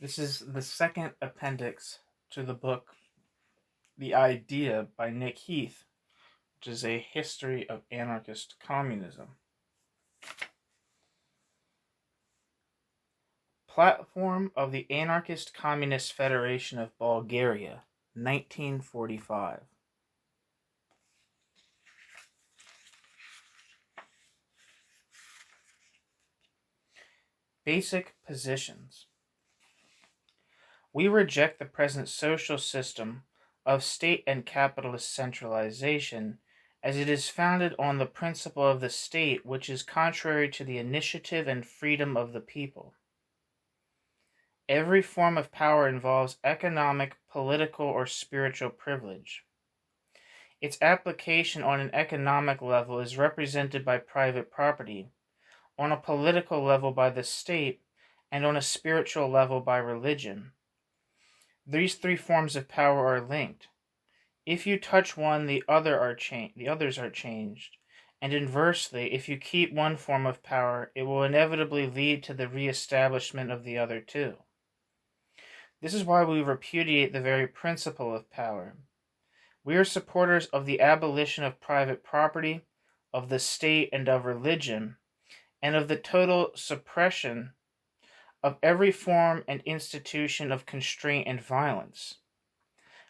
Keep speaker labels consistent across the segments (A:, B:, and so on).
A: This is the second appendix to the book The Idea by Nick Heath, which is a history of anarchist communism. Platform of the Anarchist Communist Federation of Bulgaria, 1945. Basic positions. We reject the present social system of state and capitalist centralization, as it is founded on the principle of the state, which is contrary to the initiative and freedom of the people. Every form of power involves economic, political, or spiritual privilege. Its application on an economic level is represented by private property, on a political level by the state, and on a spiritual level by religion. These three forms of power are linked. If you touch one, the others are changed, and inversely, if you keep one form of power, it will inevitably lead to the re-establishment of the other two. This is why we repudiate the very principle of power. We are supporters of the abolition of private property, of the state and of religion, and of the total suppression of every form and institution of constraint and violence.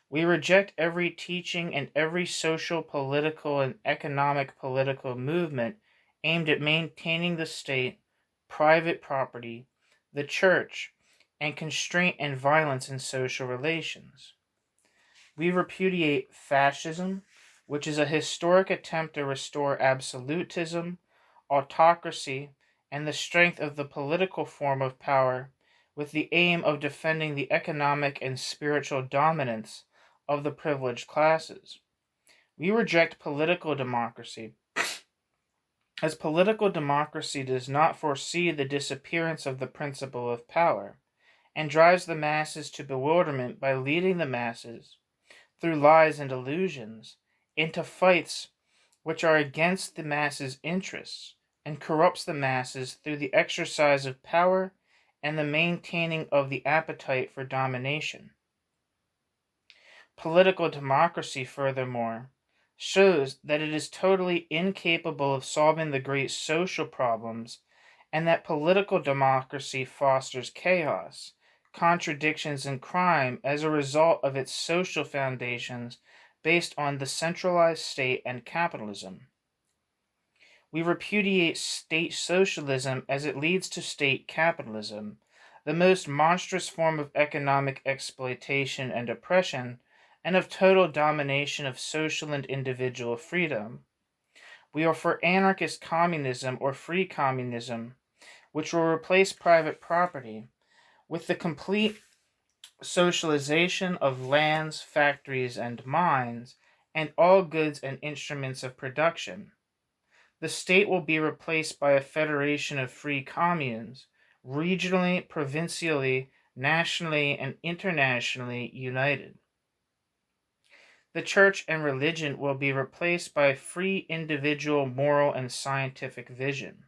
A: We reject every teaching and every social, political, and economic political movement aimed at maintaining the state, private property, the church, and constraint and violence in social relations. We repudiate fascism, which is a historic attempt to restore absolutism, autocracy, and the strength of the political form of power with the aim of defending the economic and spiritual dominance of the privileged classes. We reject political democracy, as political democracy does not foresee the disappearance of the principle of power, and drives the masses to bewilderment by leading the masses, through lies and illusions, into fights which are against the masses' interests, and corrupts the masses through the exercise of power and the maintaining of the appetite for domination. Political democracy, furthermore, shows that it is totally incapable of solving the great social problems, and that political democracy fosters chaos, contradictions, and crime as a result of its social foundations based on the centralized state and capitalism. We repudiate state socialism as it leads to state capitalism, the most monstrous form of economic exploitation and oppression, and of total domination of social and individual freedom. We are for anarchist communism or free communism, which will replace private property with the complete socialization of lands, factories, and mines, and all goods and instruments of production. The state will be replaced by a federation of free communes, regionally, provincially, nationally, and internationally united. The church and religion will be replaced by a free individual moral and scientific vision.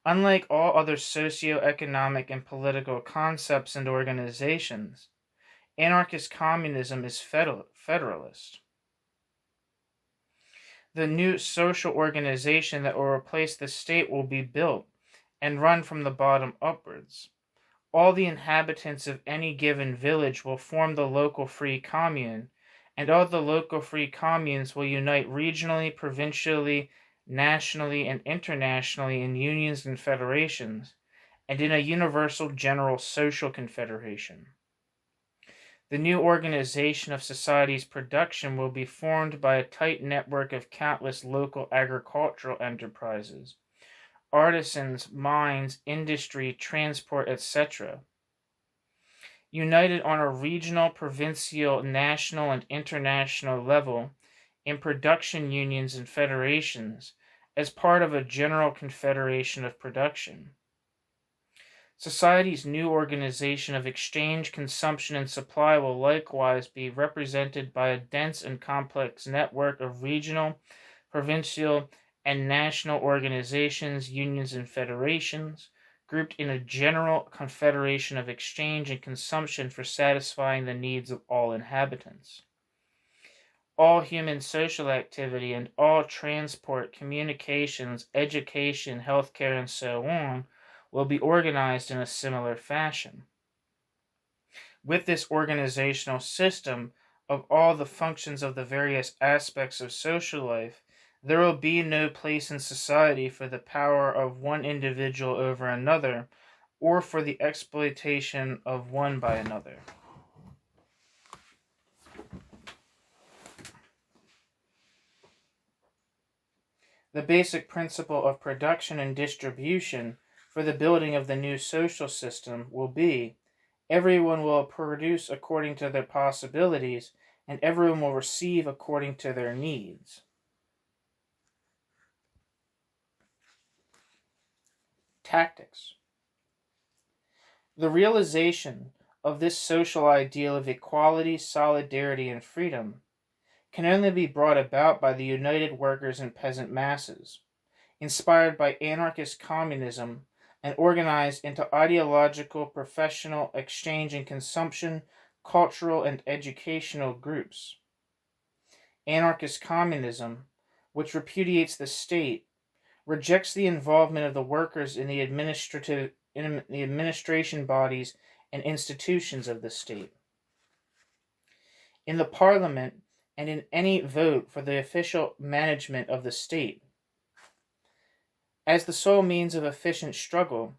A: Unlike all other socio-economic and political concepts and organizations, anarchist communism is federalist. The new social organization that will replace the state will be built and run from the bottom upwards. All the inhabitants of any given village will form the local free commune, and all the local free communes will unite regionally, provincially, nationally, and internationally in unions and federations, and in a universal general social confederation. The new organization of society's production will be formed by a tight network of countless local agricultural enterprises, artisans, mines, industry, transport, etc., united on a regional, provincial, national, and international level in production unions and federations as part of a general confederation of production. Society's new organization of exchange, consumption, and supply will likewise be represented by a dense and complex network of regional, provincial, and national organizations, unions, and federations, grouped in a general confederation of exchange and consumption for satisfying the needs of all inhabitants. All human social activity and all transport, communications, education, healthcare, and so on will be organized in a similar fashion. With this organizational system of all the functions of the various aspects of social life, there will be no place in society for the power of one individual over another, or for the exploitation of one by another. The basic principle of production and distribution for the building of the new social system will be: everyone will produce according to their possibilities, and everyone will receive according to their needs. Tactics. The realization of this social ideal of equality, solidarity, and freedom can only be brought about by the united workers and peasant masses, inspired by anarchist communism and organized into ideological, professional, exchange and consumption, cultural, and educational groups. Anarchist communism, which repudiates the state, rejects the involvement of the workers in the administration bodies and institutions of the state, in the parliament, and in any vote for the official management of the state, as the sole means of efficient struggle,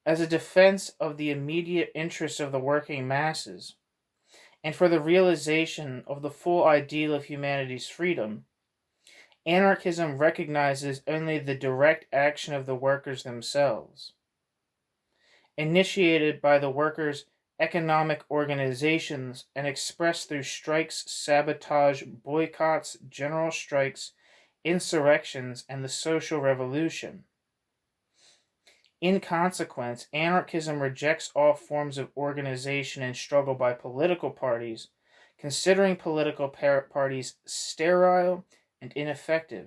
A: as a defense of the immediate interests of the working masses, and for the realization of the full ideal of humanity's freedom. Anarchism recognizes only the direct action of the workers themselves, initiated by the workers' economic organizations and expressed through strikes, sabotage, boycotts, general strikes, insurrections, and the social revolution. In consequence, anarchism rejects all forms of organization and struggle by political parties, considering political parties sterile and ineffective,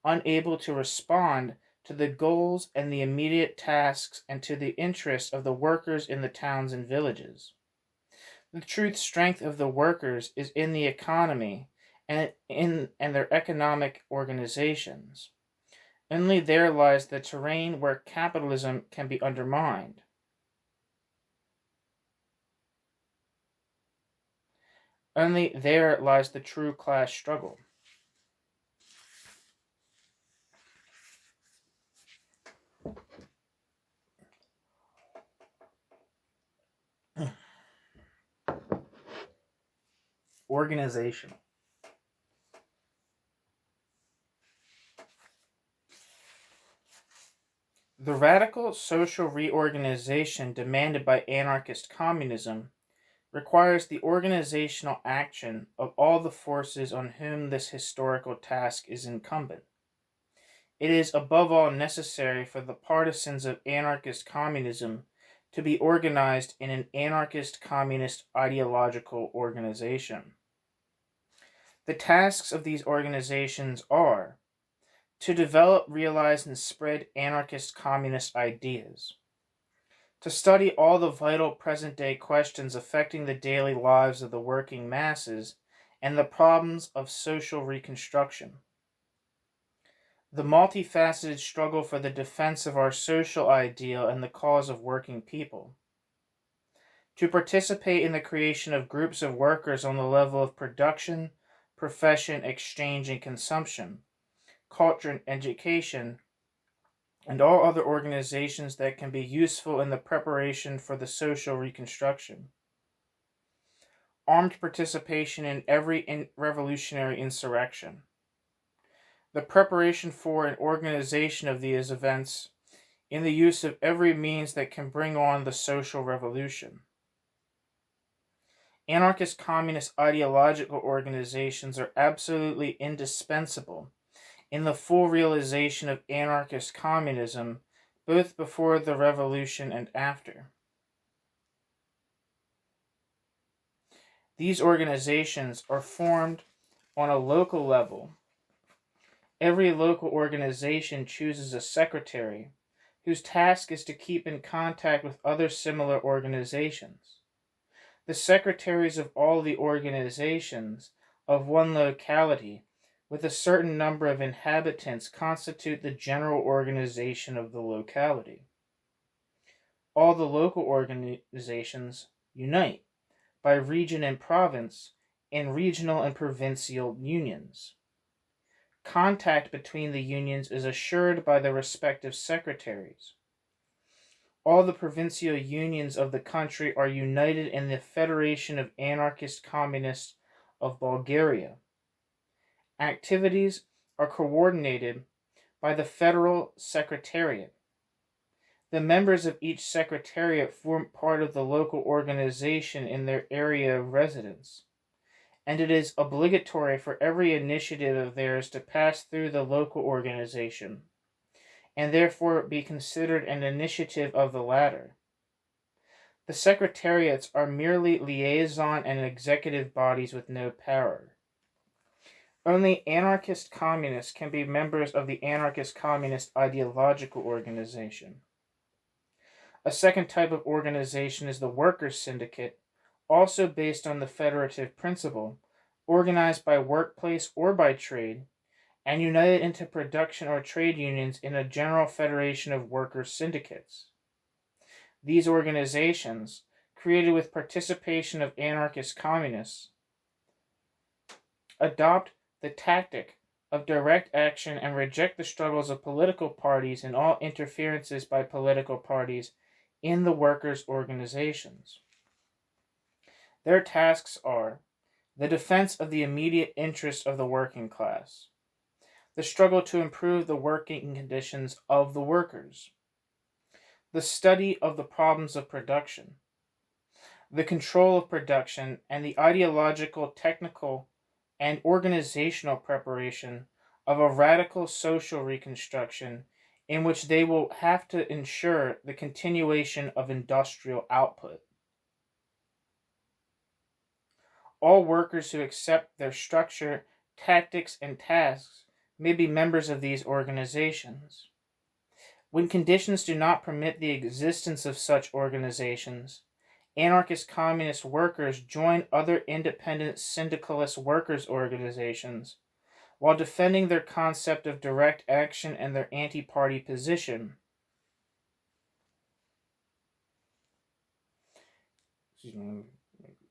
A: unable to respond to the goals and the immediate tasks and to the interests of the workers in the towns and villages. The true strength of the workers is in the economy and their economic organizations. Only there lies the terrain where capitalism can be undermined. Only there lies the true class struggle. Organization. The radical social reorganization demanded by anarchist communism requires the organizational action of all the forces on whom this historical task is incumbent. It is above all necessary for the partisans of anarchist communism to be organized in an anarchist communist ideological organization. The tasks of these organizations are to develop, realize, and spread anarchist communist ideas, to study all the vital present-day questions affecting the daily lives of the working masses and the problems of social reconstruction, the multifaceted struggle for the defense of our social ideal and the cause of working people, to participate in the creation of groups of workers on the level of production, profession, exchange, and consumption, culture and education, and all other organizations that can be useful in the preparation for the social reconstruction. Armed participation in every revolutionary insurrection. The preparation for and organization of these events in the use of every means that can bring on the social revolution. Anarchist communist ideological organizations are absolutely indispensable in the full realization of anarchist communism, both before the revolution and after. These organizations are formed on a local level. Every local organization chooses a secretary whose task is to keep in contact with other similar organizations. The secretaries of all the organizations of one locality with a certain number of inhabitants constitute the general organization of the locality. All the local organizations unite by region and province in regional and provincial unions. Contact between the unions is assured by the respective secretaries. All the provincial unions of the country are united in the Federation of Anarchist Communists of Bulgaria. Activities are coordinated by the Federal Secretariat. The members of each secretariat form part of the local organization in their area of residence, and it is obligatory for every initiative of theirs to pass through the local organization, and therefore be considered an initiative of the latter. The secretariats are merely liaison and executive bodies with no power. Only anarchist communists can be members of the anarchist communist ideological organization. A second type of organization is the workers' syndicate, also based on the federative principle, organized by workplace or by trade, and united into production or trade unions in a general federation of workers' syndicates. These organizations, created with participation of anarchist communists, adopt the tactic of direct action and reject the struggles of political parties and all interferences by political parties in the workers' organizations. Their tasks are the defense of the immediate interests of the working class, the struggle to improve the working conditions of the workers, the study of the problems of production, the control of production, and the ideological, technical, and organizational preparation of a radical social reconstruction in which they will have to ensure the continuation of industrial output. All workers who accept their structure, tactics, and tasks may be members of these organizations. When conditions do not permit the existence of such organizations, anarchist communist workers join other independent syndicalist workers' organizations while defending their concept of direct action and their anti-party position. Excuse me,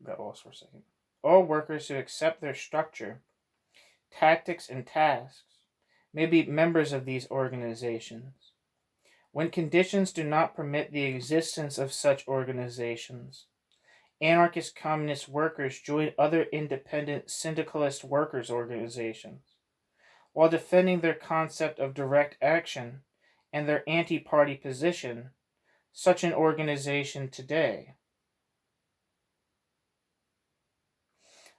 A: got lost for a second. All workers who accept their structure, tactics, and tasks may be members of these organizations. When conditions do not permit the existence of such organizations, anarchist communist workers join other independent syndicalist workers' organizations while defending their concept of direct action and their anti-party position, such an organization today.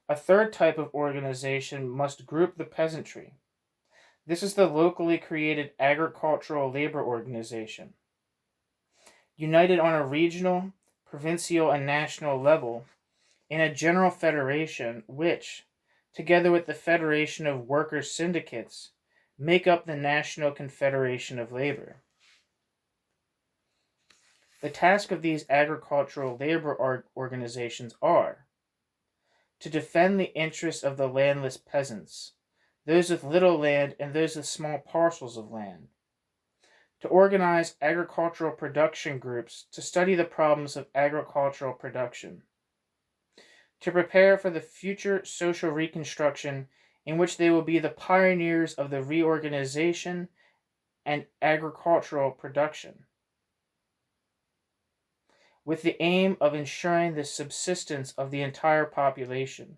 A: A third type of organization must group the peasantry. This is the locally created agricultural labor organization. United on a regional, provincial, and national level in a general federation which, together with the Federation of Workers' Syndicates, make up the National Confederation of Labor. The task of these agricultural labor organizations are to defend the interests of the landless peasants, those with little land and those with small parcels of land, to organize agricultural production groups to study the problems of agricultural production, to prepare for the future social reconstruction in which they will be the pioneers of the reorganization and agricultural production, with the aim of ensuring the subsistence of the entire population.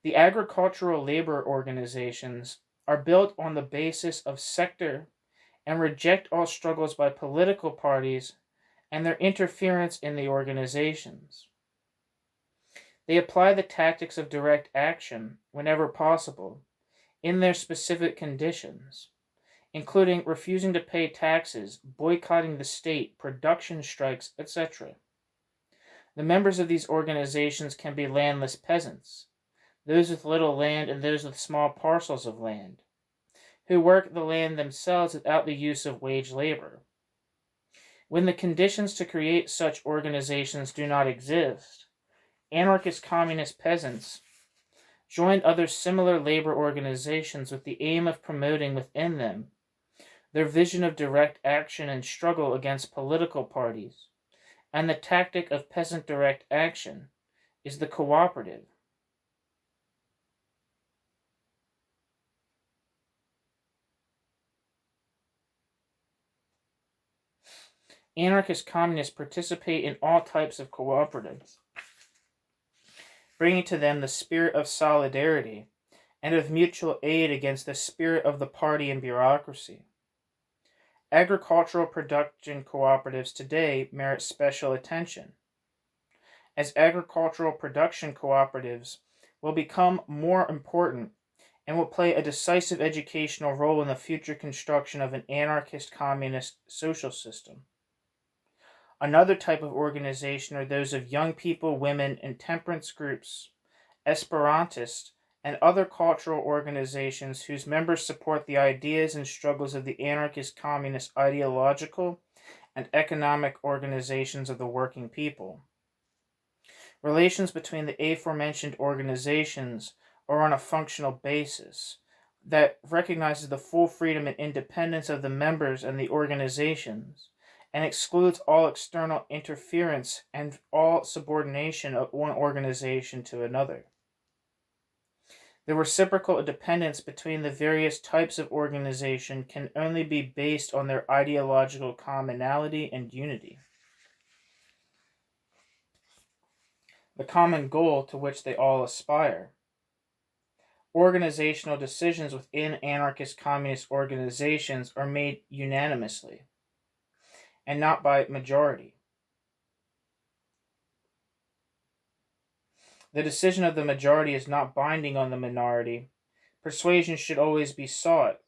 A: The agricultural labor organizations are built on the basis of sector and reject all struggles by political parties and their interference in the organizations. They apply the tactics of direct action whenever possible in their specific conditions, including refusing to pay taxes, boycotting the state, production strikes, etc. The members of these organizations can be landless peasants, those with little land and those with small parcels of land, who work the land themselves without the use of wage labor. When the conditions to create such organizations do not exist, anarchist communist peasants joined other similar labor organizations with the aim of promoting within them their vision of direct action and struggle against political parties, and the tactic of peasant direct action is the cooperative. Anarchist communists participate in all types of cooperatives, bringing to them the spirit of solidarity and of mutual aid against the spirit of the party and bureaucracy. Agricultural production cooperatives today merit special attention, as agricultural production cooperatives will become more important and will play a decisive educational role in the future construction of an anarchist communist social system. Another type of organization are those of young people, women, and temperance groups, Esperantists, and other cultural organizations whose members support the ideas and struggles of the anarchist communist ideological and economic organizations of the working people. Relations between the aforementioned organizations are on a functional basis that recognizes the full freedom and independence of the members and the organizations, and excludes all external interference and all subordination of one organization to another. The reciprocal dependence between the various types of organization can only be based on their ideological commonality and unity, the common goal to which they all aspire. Organizational decisions within anarchist communist organizations are made unanimously, and not by majority. The decision of the majority is not binding on the minority. Persuasion should always be sought.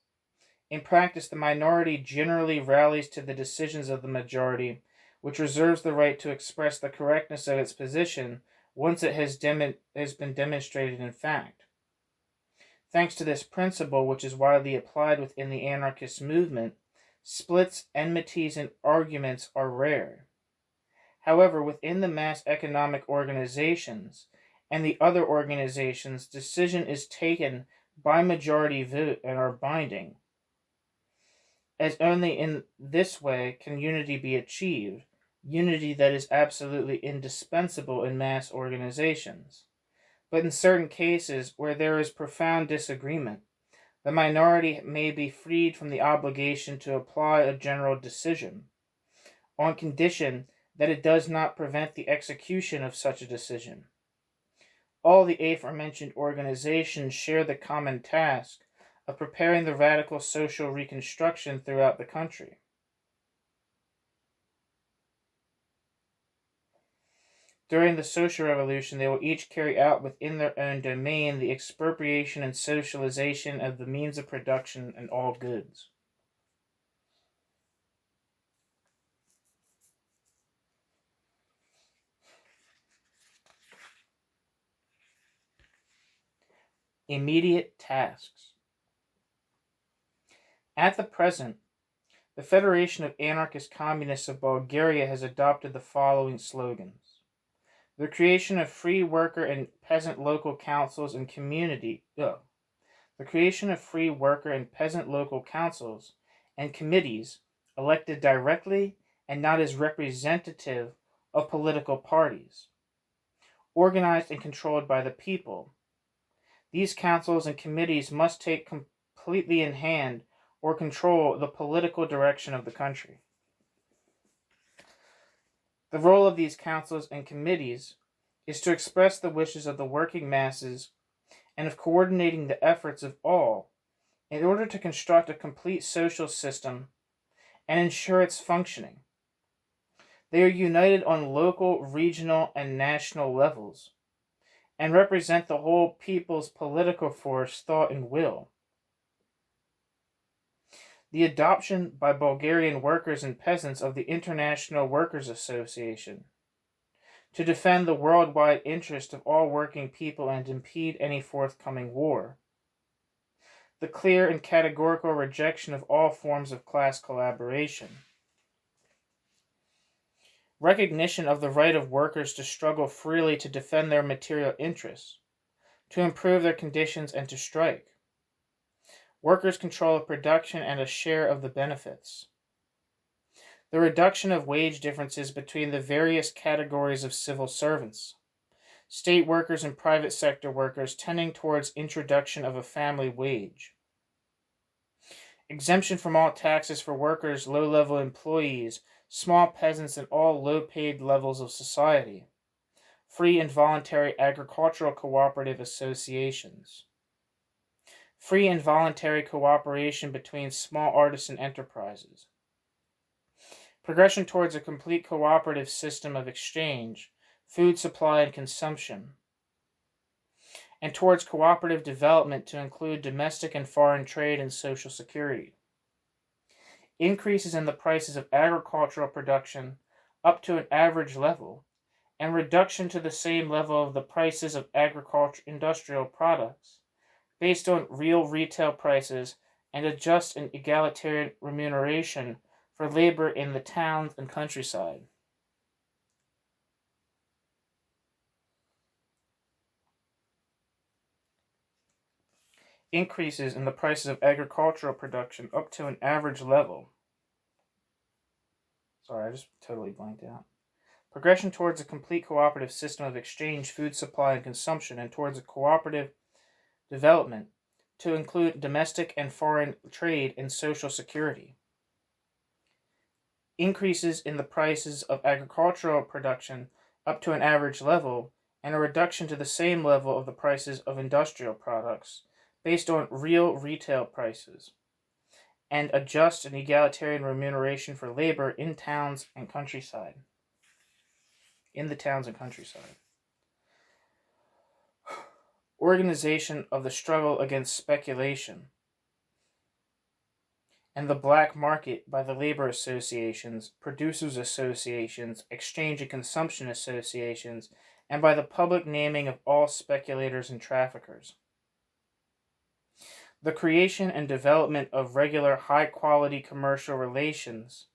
A: In practice, the minority generally rallies to the decisions of the majority, which reserves the right to express the correctness of its position once it has been demonstrated in fact. Thanks to this principle, which is widely applied within the anarchist movement, splits, enmities, and arguments are rare. However, within the mass economic organizations and the other organizations, decision is taken by majority vote and are binding, as only in this way can unity be achieved, unity that is absolutely indispensable in mass organizations. But in certain cases where there is profound disagreement, the minority may be freed from the obligation to apply a general decision, on condition that it does not prevent the execution of such a decision. All the aforementioned organizations share the common task of preparing the radical social reconstruction throughout the country. During the social revolution, they will each carry out within their own domain the expropriation and socialization of the means of production and all goods. Immediate tasks. At the present, the Federation of Anarchist Communists of Bulgaria has adopted the following slogans: the creation of free worker and peasant local councils and the creation of free worker and peasant local councils and committees elected directly and not as representative of political parties, organized and controlled by the people. These councils and committees must take completely in hand or control the political direction of the country. The role of these councils and committees is to express the wishes of the working masses and of coordinating the efforts of all in order to construct a complete social system and ensure its functioning. They are united on local, regional, and national levels and represent the whole people's political force, thought, and will. The adoption by Bulgarian workers and peasants of the International Workers' Association to defend the worldwide interest of all working people and impede any forthcoming war. the clear and categorical rejection of all forms of class collaboration. Recognition of the right of workers to struggle freely to defend their material interests, to improve their conditions, and to strike. Workers' control of production and a share of the benefits. The reduction of wage differences between the various categories of civil servants. State workers and private sector workers tending towards introduction of a family wage. Exemption from all taxes for workers, low-level employees, small peasants, and all low-paid levels of society. Free and voluntary agricultural cooperative associations. Free and voluntary cooperation between small artisan enterprises. Progression towards a complete cooperative system of exchange, food supply and consumption, and towards cooperative development to include domestic and foreign trade and social security. Increases in the prices of agricultural production up to an average level, and reduction to the same level of the prices of industrial products, based on real retail prices, and a just and egalitarian remuneration for labor in the towns and countryside. Increases in the prices of agricultural production up to an average level. Sorry, I just totally blanked out. Progression towards a complete cooperative system of exchange, food supply, and consumption, and towards a cooperative development to include domestic and foreign trade and social security. Increases in the prices of agricultural production up to an average level, and a reduction to the same level of the prices of industrial products, based on real retail prices, and a just and egalitarian remuneration for labor in towns and countryside. In the towns and countryside. Organization of the struggle against speculation and the black market by the labor associations, producers associations, exchange and consumption associations, and by the public naming of all speculators and traffickers. The creation and development of regular high-quality commercial relations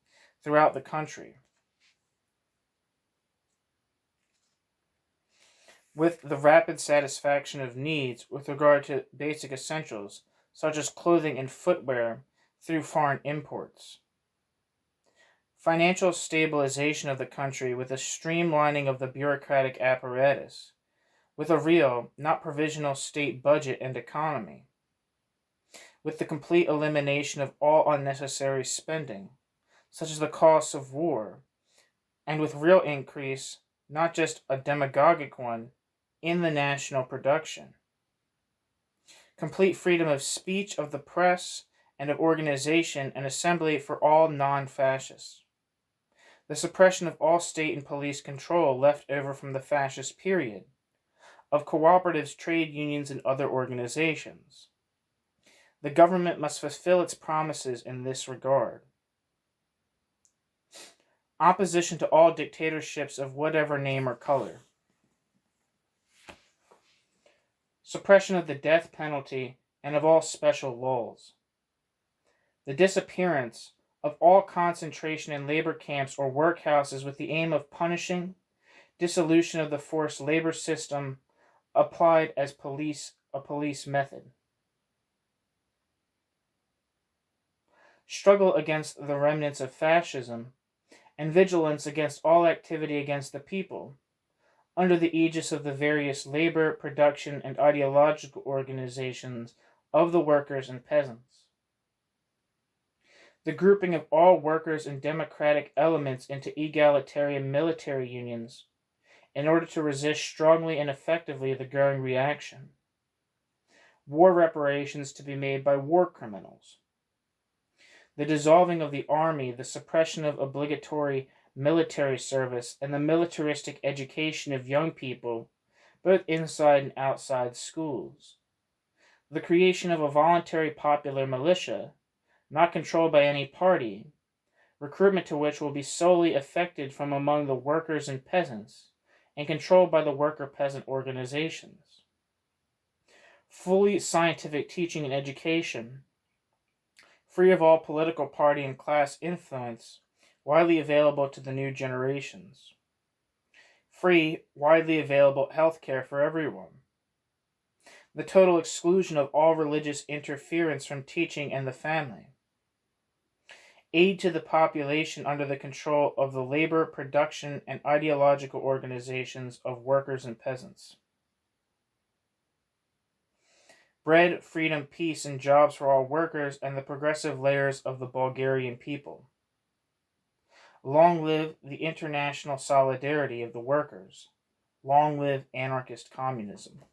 A: throughout the country, with the rapid satisfaction of needs with regard to basic essentials, such as clothing and footwear, through foreign imports. Financial stabilization of the country with a streamlining of the bureaucratic apparatus, with a real, not provisional state budget and economy, with the complete elimination of all unnecessary spending, such as the costs of war, and with real increase, not just a demagogic one, in the national production. Complete freedom of speech, of the press, and of organization and assembly for all non-fascists. The suppression of all state and police control left over from the fascist period, of cooperatives, trade unions, and other organizations. The government must fulfill its promises in this regard. Opposition to all dictatorships of whatever name or color. Suppression of the death penalty and of all special laws. The disappearance of all concentration and labor camps or workhouses with the aim of punishing, dissolution of the forced labor system applied as a police method. Struggle against the remnants of fascism, and vigilance against all activity against the people, under the aegis of the various labor, production, and ideological organizations of the workers and peasants. The grouping of all workers and democratic elements into egalitarian military unions in order to resist strongly and effectively the growing reaction. War reparations to be made by war criminals. The dissolving of the army, the suppression of obligatory military service, and the militaristic education of young people, both inside and outside schools. The creation of a voluntary popular militia, not controlled by any party, recruitment to which will be solely effected from among the workers and peasants, and controlled by the worker-peasant organizations. fully scientific teaching and education, free of all political party and class influence, widely available to the new generations. Free, widely available health care for everyone. The total exclusion of all religious interference from teaching and the family. Aid to the population under the control of the labor, production, and ideological organizations of workers and peasants. Bread, freedom, peace, and jobs for all workers and the progressive layers of the Bulgarian people. Long live the international solidarity of the workers. Long live anarchist communism.